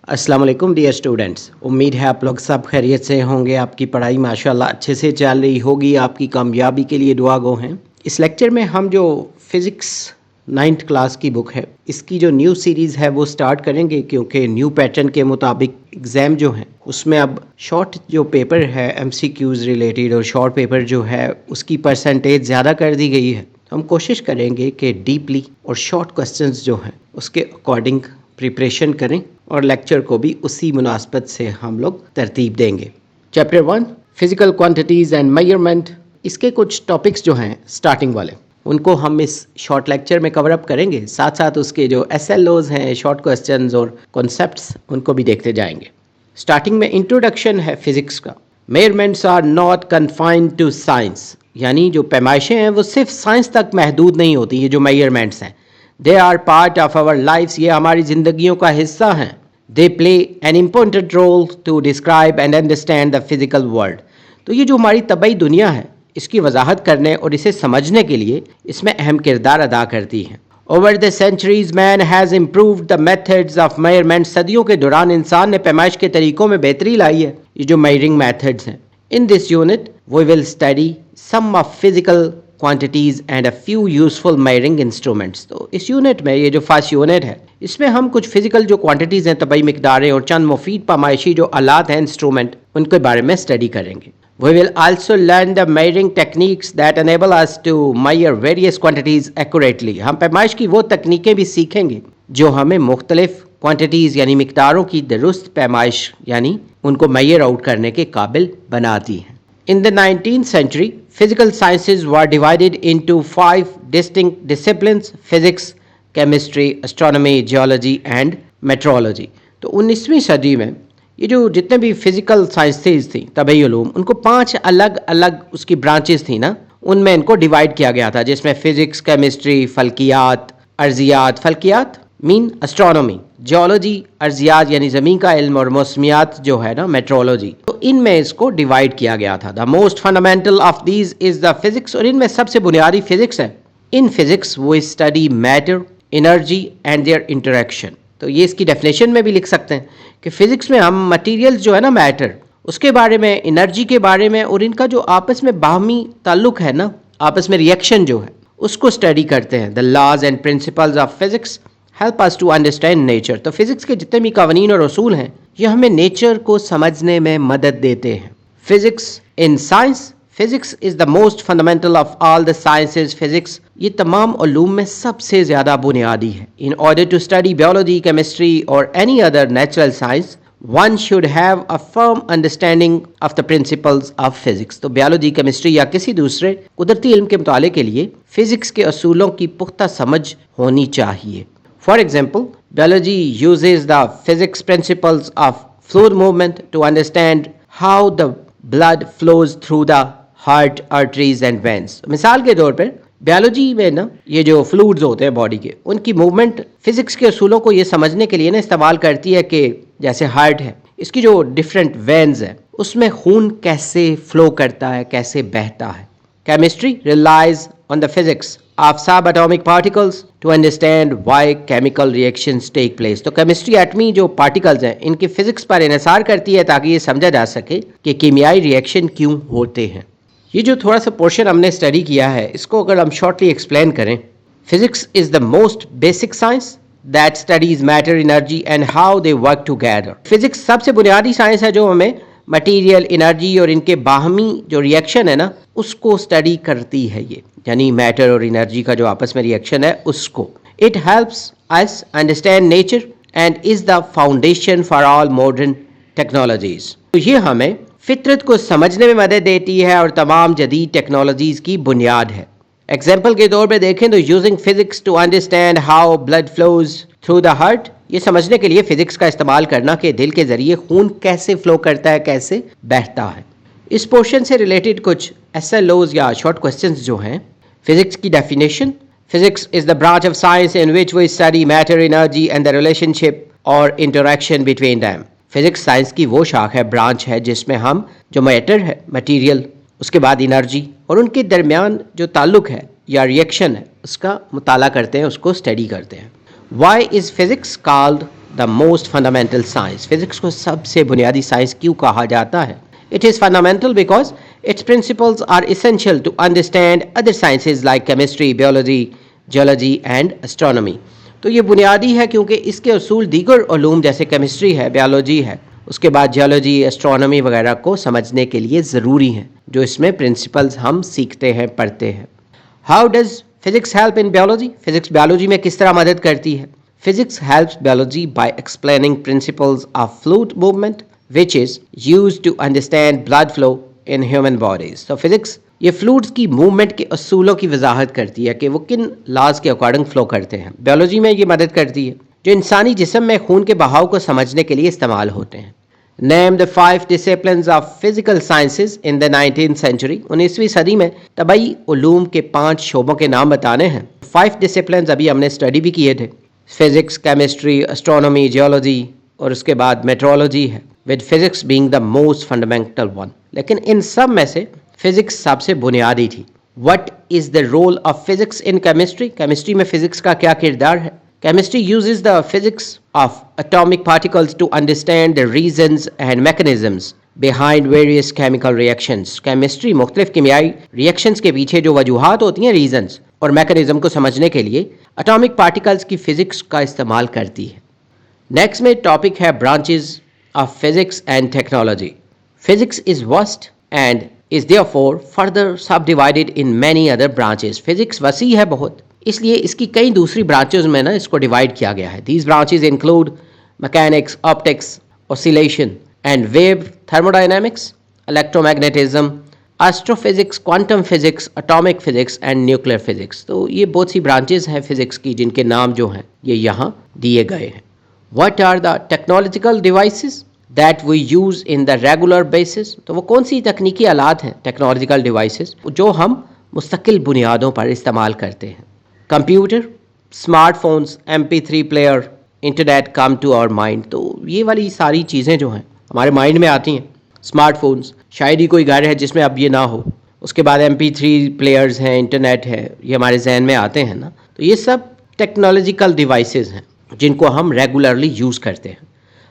अस्सलाम वालेकुम dear students, उम्मीद है आप लोग सब खैरियत से होंगे। आपकी पढ़ाई माशाल्लाह अच्छे से चल रही होगी। आपकी कामयाबी के लिए दुआ गो हैं। इस लेक्चर में हम जो फिज़िक्स 9th क्लास की बुक है, इसकी जो न्यू सीरीज़ है वो स्टार्ट करेंगे, क्योंकि न्यू पैटर्न के मुताबिक एग्ज़ाम जो हैं उसमें अब शॉर्ट जो पेपर है MCQs रिलेटेड और शॉर्ट पेपर जो है उसकी परसेंटेज ज़्यादा कर दी गई है। हम कोशिश करेंगे कि डीपली और शॉर्ट क्वेश्चंस जो हैं उसके अकॉर्डिंग प्रिपरेशन करें और लेक्चर को भी उसी मुनासबत से हम लोग तरतीब देंगे। Chapter 1 physical quantities and measurement, इसके कुछ टॉपिक्स जो हैं स्टार्टिंग वाले उनको हम इस शॉर्ट लेक्चर में कवर अप करेंगे। साथ साथ उसके जो SLOs हैं, शॉर्ट क्वेश्चंस और कॉन्सेप्ट्स, उनको भी देखते जाएंगे। स्टार्टिंग में इंट्रोडक्शन है फिज़िक्स का। Measurements are not confined to science, यानी जो पैमाइशें हैं वो सिर्फ साइंस तक महदूद नहीं होती। ये जो मेजरमेंट्स हैं they are part of our lifes, ये हमारी ज़िंदगियों का हिस्सा हैं। They play an important role to describe and understand the physical world. तो ये जो हमारी तबई दुनिया है इसकी वजाहत करने और इसे समझने के लिए इसमें अहम किरदार अदा करती हैं। Over the centuries man has improved the methods of measurement, सदियों के दौरान इंसान ने पैमाइश के तरीक़ों में बेहतरी लाई है। ये जो मेजरिंग मेथड्स हैं, in this unit we will study some of physical quantities and a few useful measuring instruments. तो इस यूनिट में, ये जो फर्स्ट यूनिट है, इसमें हम कुछ फिज़िकल जो क्वांटिटीज़ हैं, तबई मिकदारें और चंद मुफीद पैमाइशी जो आलात हैं, इंस्ट्रूमेंट, उनके बारे में स्टडी करेंगे। We will also learn the measuring techniques that enable us to measure various quantities accurately. हम पैमाइश की वो तकनीकें भी सीखेंगे जो हमें मुख्तलिफ क्वांटिटीज़ यानी मिकदारों की दुरुस्त पैमाइश यानी उनको मेजर आउट करने के काबिल बनाती हैं। In the 19th century, physical sciences were divided into 5 distinct disciplines: physics, chemistry, astronomy, geology and meteorology. तो 19वीं सदी में ये जो जितने भी फिज़िकल साइंसेज थी, तबई उलूम, उनको 5 अलग अलग उसकी ब्रांचेस थी ना, उनमें इनको डिवाइड किया गया था, जिसमें फ़िज़िक्स, केमिस्ट्री, फ़ल्कियात, अर्जियात, फ़ल्कियात मीन एस्ट्रोनॉमी, जियोलॉजी अर्जियात यानी ज़मीन का इल्म, और मौसमियात जो है ना मेट्रोलॉजी। तो इनमें इसको डिवाइड किया गया था। The most fundamental of these is the physics, और इनमें सबसे बुनियादी फ़िज़िक्स है। इन फिज़िक्स वो study matter, energy and there interaction. तो ये इसकी डेफिनेशन में भी लिख सकते हैं कि फ़िज़िक्स में हम मटेरियल्स जो है ना, मैटर, उसके बारे में, एनर्जी के बारे में, और इनका जो आपस में बाहमी ताल्लुक़ है ना, आपस में रिएक्शन जो है, उसको स्टडी करते हैं। The laws and principles of physics help us to understand nature. तो फिज़िक्स के जितने भी कानून और उसूल हैं ये हमें नेचर को समझने में मदद देते हैं। Physics in science, physics is the most fundamental of all the sciences. Physics ये तमाम उलूम में सबसे ज़्यादा बुनियादी है। In order to study biology, chemistry और any other natural science, one should have a firm understanding of the principles of physics. तो बायोलॉजी, केमिस्ट्री या किसी दूसरे कुदरती इल्म के मुताले के लिए फ़िज़िक्स के असूलों की पुख्ता समझ होनी चाहिए। For example, biology uses the physics principles of fluid movement to understand how the blood flows through the heart, arteries and veins. मिसाल के तौर पर बायोलॉजी में ना ये जो फ्लूइड्स होते हैं बॉडी के, उनकी मूवमेंट फिज़िक्स के असूलों को ये समझने के लिए ना इस्तेमाल करती है कि जैसे हार्ट है, इसकी जो डिफरेंट वेन्स है उसमें खून कैसे फ्लो करता है, कैसे बहता है। Chemistry relies on the physics of subatomic particles to understand why chemical reactions take place. तो केमिस्ट्री एटमी जो पार्टिकल्स हैं इनकी फ़िज़िक्स पर इन्हिसार करती है ताकि ये समझा जा सके कि कीमियाई रिएक्शन क्यों होते हैं। ये जो थोड़ा सा पोर्शन हमने स्टडी किया है, इसको अगर हम शॉर्टली एक्सप्लेन करें, physics is the most basic science that studies matter, energy and how they work together. Physics सबसे बुनियादी साइंस है जो हमें मटेरियल, एनर्जी और इनके बाहमी जो रिएक्शन है ना, उसको स्टडी करती है। ये यानी मैटर और एनर्जी का जो आपस में रिएक्शन है उसको। It helps us understand nature and is the foundation for all modern technologies. तो ये हमें फितरत को समझने में मदद देती है और तमाम जदीद टेक्नोलॉजीज़ की बुनियाद है। एग्जाम्पल के तौर पे देखें तो using physics to understand how blood flows through the heart, ये समझने के लिए फ़िज़िक्स का इस्तेमाल करना कि दिल के ज़रिए खून कैसे फ़्लो करता है, कैसे बहता है। इस पोर्शन से रिलेटेड कुछ SLOs या शॉर्ट क्वेश्चंस जो हैं। फ़िज़िक्स की definition: physics is the branch of science in which we study matter, energy and the relationship और interaction between them. Physics science की वो शाख है, ब्रांच है, जिसमें हम जो मैटर है, मटीरियल, उसके बाद एनर्जी और उनके दरमियान जो ताल्लुक़ है या रिएक्शन है उसका मुताला करते हैं, उसको स्टडी करते हैं। Why is physics called the most fundamental science. Physics کو سب سے بنیادی سائنس کیوں کہا جاتا ہے؟ It is fundamental because its principles are essential to understand other sciences like chemistry, biology, geology and astronomy. تو یہ بنیادی ہے کیونکہ اس کے اصول دیگر علوم جیسے کیمسٹری ہے، بیولوجی ہے، اس کے بعد جیولوجی، اسٹرانومی وغیرہ کو سمجھنے کے لیے ضروری ہیں، جو اس میں پرنسپلز ہم سیکھتے ہیں، پڑھتے ہیں. How does physics help in biology? Physics biology میں کس طرح مدد کرتی ہے؟ Physics helps biology by explaining principles of fluid movement, which is used to understand blood flow in human bodies. So physics یہ فلوئڈز کی موومنٹ کے اصولوں کی وضاحت کرتی ہے کہ وہ کن لاز کے اکارڈنگ فلو کرتے ہیں. بیولوجی میں یہ مدد کرتی ہے جو انسانی جسم میں خون کے بہاؤ کو سمجھنے کے لیے استعمال ہوتے ہیں. Name the 5 disciplines of physical sciences in the 19th century. 19ویں صدی میں طبعی علوم کے 5 شعبوں کے نام بتانے ہیں. 5 disciplines ابھی ہم نے اسٹڈی بھی کیے تھے. فزکس، کیمسٹری، اسٹرانومی، جیولوجی اور اس کے بعد میٹرولوجی ہے. with physics being the most fundamental one. لیکن ان سب میں سے فزکس سب سے بنیادی تھی. What is the role of physics in chemistry? Chemistry میں فزکس کا کیا کردار ہے؟ Chemistry uses the physics of atomic particles to understand the reasons and mechanisms behind various chemical reactions. Chemistry مختلف کیمیائی ریئیکشنز کے پیچھے جو وجوہات ہوتی ہیں، ریزنز اور میکانزم کو سمجھنے کے لیے اٹامک پارٹیکلز کی فزکس کا استعمال کرتی ہے. نیکسٹ میں ٹاپک ہے branches of physics and technology. Physics is vast and is therefore further subdivided in many other branches. Physics وسیع ہے بہت، اس لیے اس کی کئی دوسری برانچز میں نا اس کو ڈیوائڈ کیا گیا ہے. These branches include mechanics, optics, oscillation and wave thermodynamics, electromagnetism, astrophysics, quantum physics, atomic physics and nuclear physics. تو یہ بہت سی برانچز ہیں فزکس کی جن کے نام جو ہیں یہ یہاں دیے گئے ہیں. What are the technological devices that we use in the regular basis? تو وہ کون سی تکنیکی آلات ہیں ٹیکنالوجیکل ڈیوائسز جو ہم مستقل بنیادوں پر استعمال کرتے ہیں؟ Computer, smart phones, MP3 player, internet come to our mind. تو یہ والی ساری چیزیں جو ہیں ہمارے مائنڈ میں آتی ہیں. اسمارٹ فونز شاید ہی کوئی گھر ہے جس میں اب یہ نہ ہو. اس کے بعد MP3 پلیئرز ہیں، انٹرنیٹ ہے، یہ ہمارے ذہن میں آتے ہیں نا. تو یہ سب ٹیکنالوجیکل ڈیوائسز ہیں جن کو ہم ریگولرلی یوز کرتے ہیں.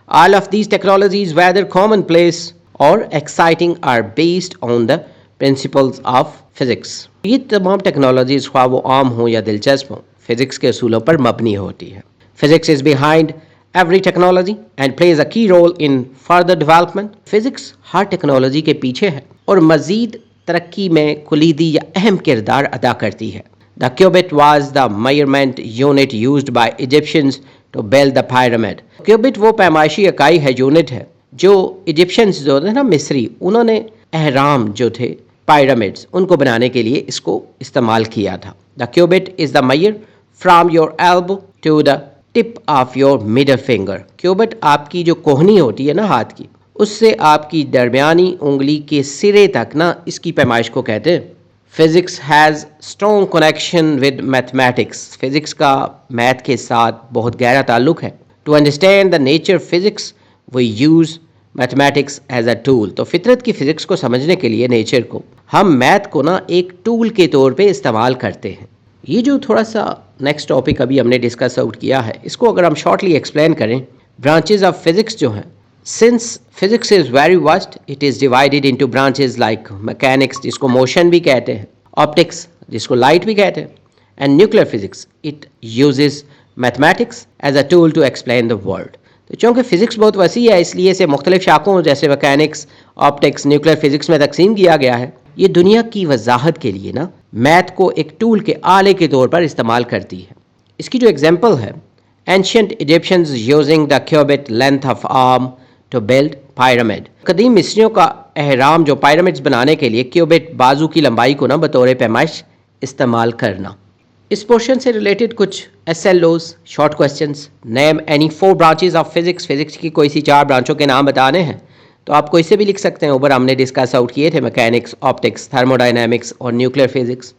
All of these technologies, whether commonplace or exciting, are based on the principles of physics. یہ تمام ٹیکنالوجیز خواہ وہ عام ہوں یا دلچسپ ہوں، فزکس کے اصولوں پر مبنی ہوتی ہے. Physics is behind every technology and plays a key role in further development. Physics Hare technology کے پیچھے ہے اور مزید ترقی میں کلیدی یا اہم کردار ادا کرتی ہے. The cubit was the measurement unit used by Egyptians to build the pyramid. Cubit وہ پیمائشی اکائی ہے، یونٹ ہے جو ایجپشنز جو تھے نا مصری، انہوں نے اہرام جو تھے پائرامڈز ان کو بنانے کے لیے اس کو استعمال کیا تھا. The cubit is the measure from your elbow to the tip of your middle finger. Cubit آپ کی جو کوہنی ہوتی ہے نا ہاتھ کی، اس سے آپ کی درمیانی انگلی کے سرے تک نا اس کی پیمائش کو کہتے ہیں. Physics has strong connection with mathematics. Physics کا میتھ کے ساتھ بہت گہرا تعلق ہے. To understand the nature of physics, we use mathematics as a tool. تو فطرت کی فزکس کو سمجھنے کے لیے نیچر کو ہم میتھ کو نا ایک ٹول کے طور پہ استعمال کرتے ہیں. یہ جو تھوڑا سا نیکسٹ ٹاپک ابھی ہم نے ڈسکس آؤٹ کیا ہے، اس کو اگر ہم شارٹلی ایکسپلین کریں، برانچز آف فزکس جو ہیں، since physics is very vast, it is divided into branches like mechanics جس کو موشن بھی کہتے ہیں، optics جس کو لائٹ بھی کہتے ہیں، and nuclear physics. It uses mathematics as a tool to explain the world. تو چونکہ فزکس بہت وسیع ہے اس لیے اسے مختلف شاخوں جیسے مکینکس، آپٹکس، نیوکلیر فزکس میں تقسیم کیا گیا ہے. یہ دنیا کی وضاحت کے لیے نا میتھ کو ایک ٹول کے آلے کے طور پر استعمال کرتی ہے. اس کی جو ایگزامپل ہے، ancient Egyptians using the cubit length of arm to build pyramid. قدیم مصریوں کا اہرام جو پائرامڈز بنانے کے لیے کیوبٹ بازو کی لمبائی کو نا بطور پیمائش استعمال کرنا. اس پورشن سے ریلیٹڈ کچھ SLOs short questions. Name any 4 branches of physics. Physics کی کوئی سی 4 برانچوں کے نام بتانے ہیں تو آپ کو اسے بھی لکھ سکتے ہیں. اوپر ہم نے ڈسکس آؤٹ کیے تھے مکینکس، آپٹکس، تھرموڈائنامکس اور nuclear physics.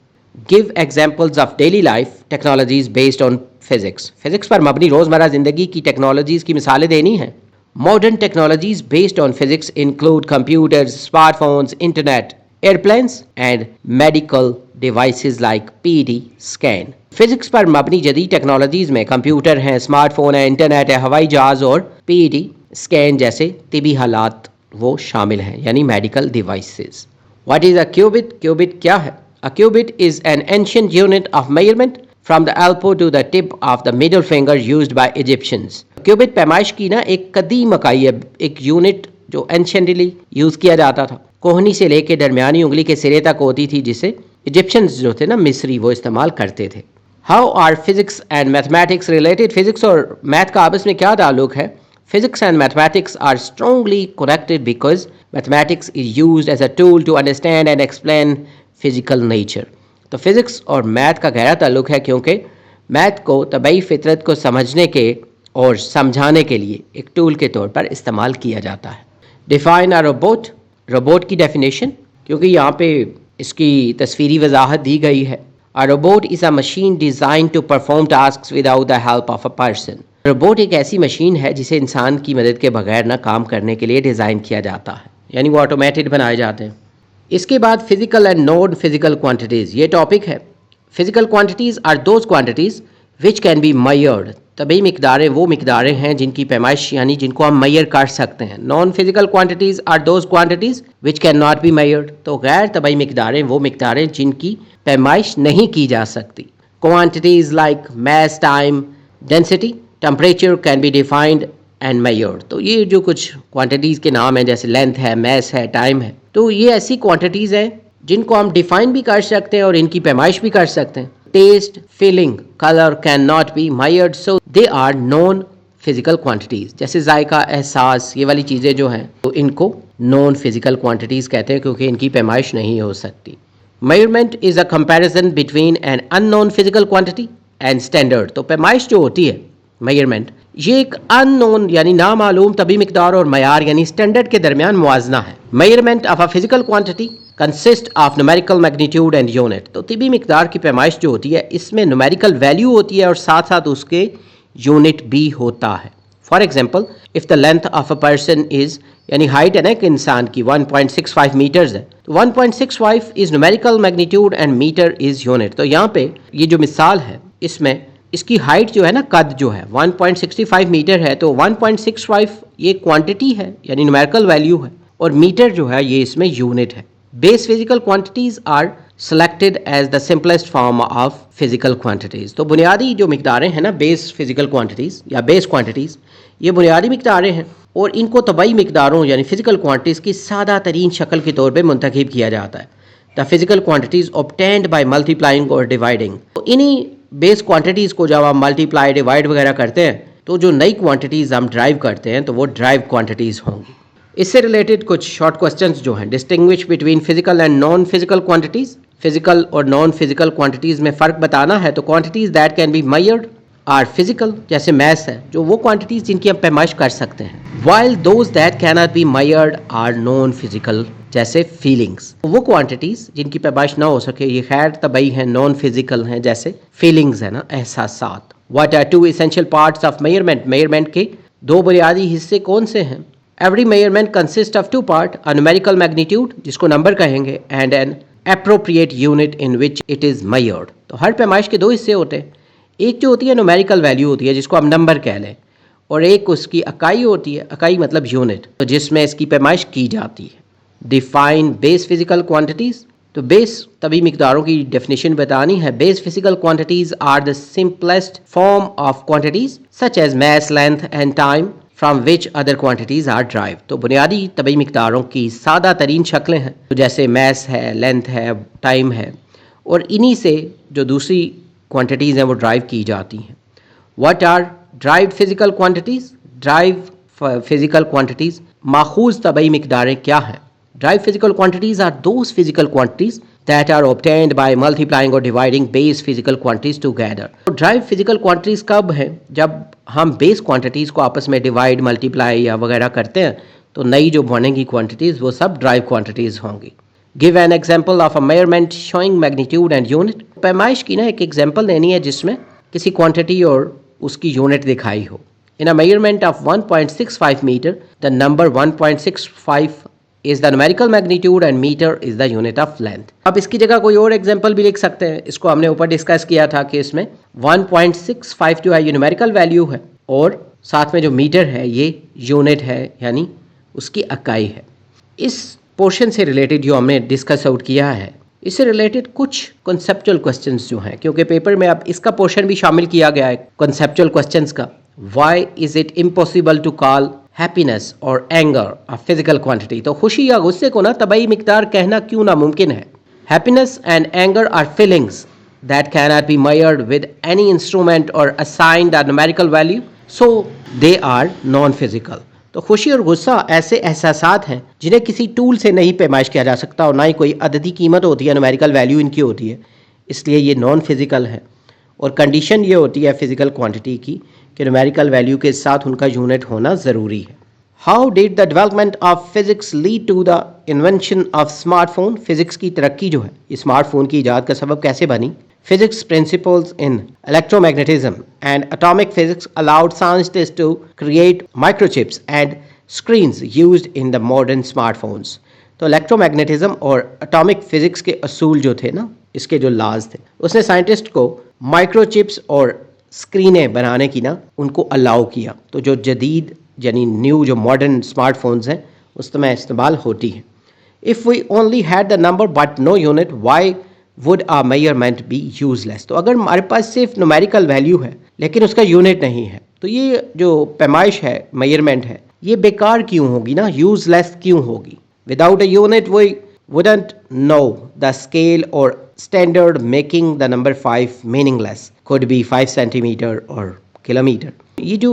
Give examples of daily life technologies based on physics. Physics پر مبنی روزمرہ زندگی کی ٹیکنالوجیز کی مثالیں دینی ہیں. Modern technologies based on physics include computers, smartphones, internet, airplanes and medical devices like PD scan. Physics पर मबनी जदीद टेक्नोलॉजीज़ में कंप्यूटर हैं, स्मार्टफोन है, इंटरनेट है, हवाई जहाज़ और PD स्कैन जैसे तिबी हालात वो शामिल हैं, यानी medical devices. What is a cubit? Cubit क्या है? A cubit is an ancient unit of measurement from the elbow to the tip of the middle finger used by Egyptians. Cubit पैमाइश की ना एक कदीम इकाई है, एक यूनिट जो एंशिएंटली यूज़ किया जाता था, कोहनी से लेके दरमियानी उंगली के सिरे तक होती थी, जिसे इजिप्शियंस जो थे ना मिस्री वो इस्तेमाल करते थे. How are physics and mathematics related? Physics और मैथ का आपस में क्या ताल्लुक है? Physics and mathematics are strongly connected because mathematics is used as a tool to understand and explain physical nature. तो फिज़िक्स और मैथ का गहरा ताल्लुक है क्योंकि मैथ को तबई फितरत को समझने के और समझाने के लिए एक टूल के तौर पर इस्तेमाल किया जाता है. Define a robot. रोबोट की डेफिनेशन, क्योंकि यहाँ पे इसकी तस्वीरी वजाहत दी गई है. A robot is a machine design to perform task without the help of a person. Robot एक ऐसी मशीन है जिसे इंसान की मदद के बगैर ना काम करने के लिए डिज़ाइन किया जाता है, यानी वो ऑटोमेटेड बनाए जाते हैं. इसके बाद physical and non physical quantities, ये टॉपिक है. Physical quantities are those quantities which can be measured. तभी मिकदारें वो मिकदारें हैं जिनकी पैमाइश यानी जिनको हम मैयर कर सकते हैं. Non physical quantities are those quantities which can not be measured. तो गैर तबई मिकदारें वो मिकदारें जिनकी पैमाइश नहीं की जा सकती. Quantities like mass, time, density, temperature can be defined and measured. तो ये जो कुछ क्वांटिटीज़ के नाम हैं, जैसे लेंथ है, मैस है, टाइम है, तो ये ऐसी क्वांटिटीज़ हैं जिनको हम डिफाइन भी कर सकते हैं और इनकी पैमाइश भी कर सकते हैं. Taste, feeling, colour can not be measured, so they are non physical quantities. जैसे जायका, एहसास, ये वाली चीज़ें जो हैं तो इनको नॉन फिजिकल क्वांटिटीज़ कहते हैं क्योंकि इनकी पैमाइश नहीं हो सकती. Measurement is a comparison between an unknown physical quantity and standard. तो पैमाइश जो होती है मेजरमेंट, ये एक अननोन यानी नामालूम तभी मिकदार और मयार यानी स्टैंडर्ड के दरमियान मुआजना है. Measurement of a physical quantity consist of numerical magnitude and unit. तो तिबी मिकदार की पैमाइश जो होती है इसमें न्यूमेरिकल वैल्यू होती है और साथ साथ उसके यूनिट भी होता है. For example, if the length of a person is, यानी हाइट है ना एक इंसान की 1.65 मीटर्स है, तो 1.65 is numerical magnitude and metre is unit. तो यहाँ पे ये जो मिसाल है इसमें इसकी हाइट जो है ना, कद जो है 1.65 मीटर है, तो 1.65 ये क्वांटिटी है यानी न्यूमेरिकल वैल्यू है और मीटर जो है ये इसमें यूनिट है. Base physical quantities are selected as the simplest form of physical quantities. तो बुनियादी जो मिकदारें हैं ना, बेस फिजिकल क्वांटिटीज़ या बेस क्वांटिटीज़, ये बुनियादी मिकदारें हैं और इनको तबई मिकदारों यानी फिजिकल क्वांटिटीज़ की सादा तरीन शक्ल के तौर पर मुंतखब किया जाता है. The physical quantities obtained by multiplying और डिवाइडिंग. तो इन्हीं बेस क्वांटिटीज़ को जब हम मल्टीप्लाई, डिवाइड वगैरह करते हैं तो जो नई क्वांटिटीज़ हम ड्राइव करते हैं तो वो ड्राइव क्वांटिटीज़ होंगी. इससे रिलेटेड कुछ शॉर्ट क्वेश्चंस जो हैं, distinguish between physical and non physical quantities. फिजिकल और नॉन फिजिकल क्वांटिटीज़ में फ़र्क बताना है तो quantities that can be measured are physical, जैसे मैस है, जो वो क्वांटिटीज़ जिनकी हम पैमाइश कर सकते हैं. While those that can not be measured are non physical, जैसे फीलिंग्स. वो क्वांटिटीज़ जिनकी पैमाइश ना हो सके ये खैर तबई हैं, नॉन फिजिकल हैं, जैसे फीलिंग्स है ना, एहसासात. What are two essential parts of measurement? Measurement के दो बुनियादी हिस्से कौन से हैं? Every measurement consist of two part, a numerical magnitude जिसको नंबर कहेंगे and an appropriate unit in which it is measured. तो हर पैमाइश के दो हिस्से होते हैं. एक जो होती है न्यूमेरिकल वैल्यू होती है जिसको हम नंबर कह लें, और एक उसकी इकाई होती है, इकाई मतलब यूनिट, तो जिसमें इसकी पैमाइश की जाती है. Define base physical quantities. तो बेस तभी मिकदारों की डेफिनेशन बतानी है. Base physical quantities are the simplest form of quantities such as mass, length and time from which other quantities are derived. तो बुनियादी तभी मिकदारों की सादा तरीन शक्लें हैं, तो जैसे मैस है, लेंथ है, टाइम है, और इन्हीं से जो दूसरी क्वांटिटीज़ हैं वो ड्राइव की जाती हैं. What are derived physical quantities? Derived physical quantities माखूज तबई मिकदारें क्या हैं? Derived physical quantities are those physical quantities that are obtained by multiplying or dividing base physical quantities together. तो derived physical quantities कब हैं? जब हम base quantities को आपस में divide, multiply या वगैरह करते हैं तो नई जो बनेंगी quantities वो सब derived quantities होंगी. Give an example of a measurement showing magnitude and unit. पैमाइश की ना एक एग्जाम्पल देनी है जिसमें किसी क्वांटिटी और उसकी यूनिट दिखाई हो. In a measurement of 1.65 meter, the number 1.65 is the numerical magnitude and meter is the unit of length. अब इसकी जगह कोई और एग्जांपल भी लिख सकते हैं. इसको हमने ऊपर डिस्कस किया था कि इसमें 1.652 है, ये न्यूमेरिकल वैल्यू है, और साथ में जो मीटर है ये यूनिट है, यानी उसकी इकाई है. इस पोर्शन से रिलेटेड जो हमने डिस्कस आउट किया है, इससे रिलेटेड कुछ कॉन्सेप्चुअल क्वेश्चंस जो हैं, क्योंकि पेपर में अब इसका पोर्शन भी शामिल किया गया है कॉन्सेप्चुअल क्वेश्चंस का. Why is it impossible to call happiness or anger a physical quantity? तो खुशी या गुस्से को ना तबाई मिकदार कहना क्यों नामुमकिन है? Happiness and anger are feelings that cannot be measured with any instrument or assigned a numerical value, so they are non-physical. तो खुशी और गुस्सा ऐसे एहसासात हैं जिन्हें किसी टूल से नहीं पैमाइश किया जा सकता और ना ही कोई अददी कीमत होती है, न्यूमेरिकल वैल्यू इनकी होती है, इसलिए ये नॉन फिजिकल है. और कंडीशन ये होती है फिजिकल क्वांटिटी की कि न्यूमेरिकल वैल्यू के साथ उनका यूनिट होना ज़रूरी है. How did the development of physics lead to the invention of smartphone? फिजिक्स की तरक्की जो है ये स्मार्टफोन की इजाद का सबब कैसे बनी? Physics principles in electromagnetism and atomic physics allowed scientists to create microchips and screens used in the modern smartphones. तो इलेक्ट्रोमैग्नेटिज्म और एटॉमिक फिजिक्स के असूल जो थे ना, इसके जो लाज थे, उसने साइंटिस्ट को माइक्रोचिप्स और स्क्रीनें बनाने की ना उनको अलाउ किया. तो जो जदीद यानी न्यू जो मॉडर्न स्मार्टफोन्स हैं उसमें इस्तेमाल होती हैं. If we only had the number but no unit why would a measurement be useless? तो अगर हमारे पास सिर्फ न्यूमेरिकल वैल्यू है लेकिन उसका यूनिट नहीं है, तो ये जो पैमाइश है, मेजरमेंट है, ये बेकार क्यों होगी ना, यूजलेस क्यों होगी? Without a unit we wouldn't know the scale or standard, making the number 5 meaningless. Could be 5 centimeter or kilometer. ये जो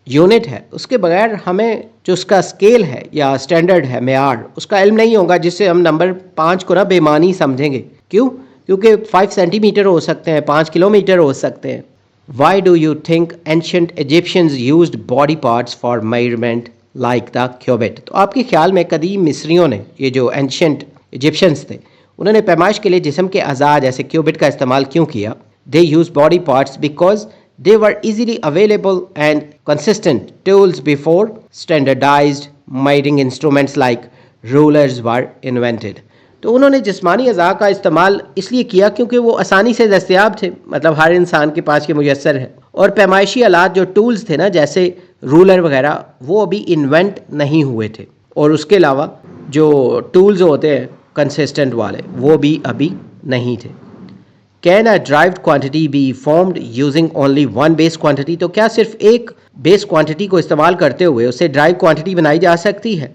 यूनिट है उसके बगैर हमें जो उसका स्केल है या स्टैंडर्ड है, मेयार, उसका इल्म नहीं होगा, जिससे हम नंबर 5 को ना बेमानी समझेंगे. क्यों? क्योंकि 5 सेंटीमीटर हो सकते हैं, 5 किलोमीटर हो सकते हैं. Why do you think ancient Egyptians used body parts for measurement like the cubit? तो आपके ख्याल में कदीम मिस्रियों ने, ये जो एंशियंट इजिप्शियंस थे, उन्होंने पैमाइश के लिए जिस्म के अज़ा जैसे क्यूबिट का इस्तेमाल क्यों किया? They use body parts because they were easily available and consistent tools before standardized measuring instruments like rulers were invented. तो उन्होंने जिस्मानी अज़ा का इस्तेमाल इसलिए किया क्योंकि वो आसानी से दस्तयाब थे, मतलब हर इंसान के पास ये मुयस्सर है, और पैमाइशी आलात जो टूल्स थे ना जैसे रूलर वगैरह वो अभी इन्वेंट नहीं हुए थे, और उसके अलावा जो टूल्स होते हैं कंसिस्टेंट वाले वो भी अभी नहीं थे. Can a derived quantity be formed using only one base quantity? तो क्या सिर्फ एक बेस क्वांटिटी को इस्तेमाल करते हुए उससे ड्राइव क्वांटिटी बनाई जा सकती है?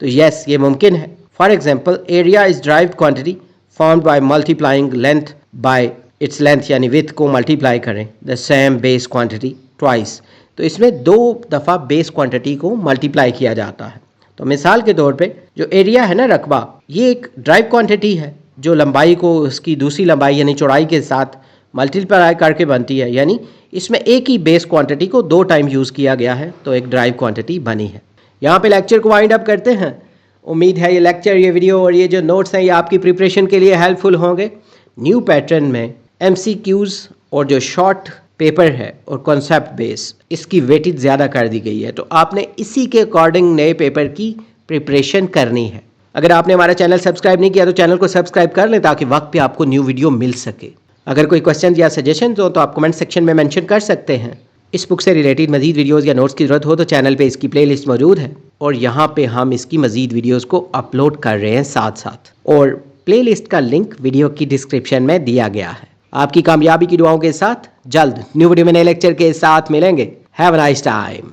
तो यस, ये मुमकिन है. For example, area is derived quantity formed by multiplying length bye its length, यानी विथ को मल्टीप्लाई करें the same base quantity twice. तो इसमें 2 दफ़ा बेस क्वांटिटी को मल्टीप्लाई किया जाता है. तो मिसाल के तौर पे जो एरिया है ना, रकबा, ये एक ड्राइव क्वांटिटी है जो लंबाई को उसकी दूसरी लंबाई यानी चौड़ाई के साथ मल्टीप्लाई करके बनती है, यानी इसमें एक ही बेस क्वांटिटी को 2 टाइम यूज़ किया गया है, तो एक ड्राइव क्वांटिटी बनी है. यहाँ पे लेक्चर को वाइंड अप करते हैं. उम्मीद है ये लेक्चर, ये वीडियो और ये जो नोट्स हैं ये आपकी प्रिपरेशन के लिए हेल्पफुल होंगे. न्यू पैटर्न में MCQs और जो शॉर्ट पेपर है और कॉन्सेप्ट बेस, इसकी वेटेज ज़्यादा कर दी गई है, तो आपने इसी के अकॉर्डिंग नए पेपर की प्रिपरेशन करनी है. अगर आपने हमारा चैनल सब्सक्राइब नहीं किया तो चैनल को सब्सक्राइब कर लें ताकि वक्त पे आपको न्यू वीडियो मिल सके. अगर कोई क्वेश्चन या सजेशन हो तो आप कमेंट सेक्शन में मेंशन कर सकते हैं. इस बुक से रिलेटेड मजीद वीडियोस या नोट्स की ज़रूरत हो तो चैनल पे इसकी प्लेलिस्ट मौजूद है, और यहाँ पे हम इसकी मजीद वीडियोस को अपलोड कर रहे हैं साथ साथ, और प्लेलिस्ट का लिंक वीडियो की डिस्क्रिप्शन में दिया गया है. आपकी कामयाबी की दुआओं के साथ जल्द न्यू वीडियो में नए लेक्चर के साथ मिलेंगे. Have a nice time.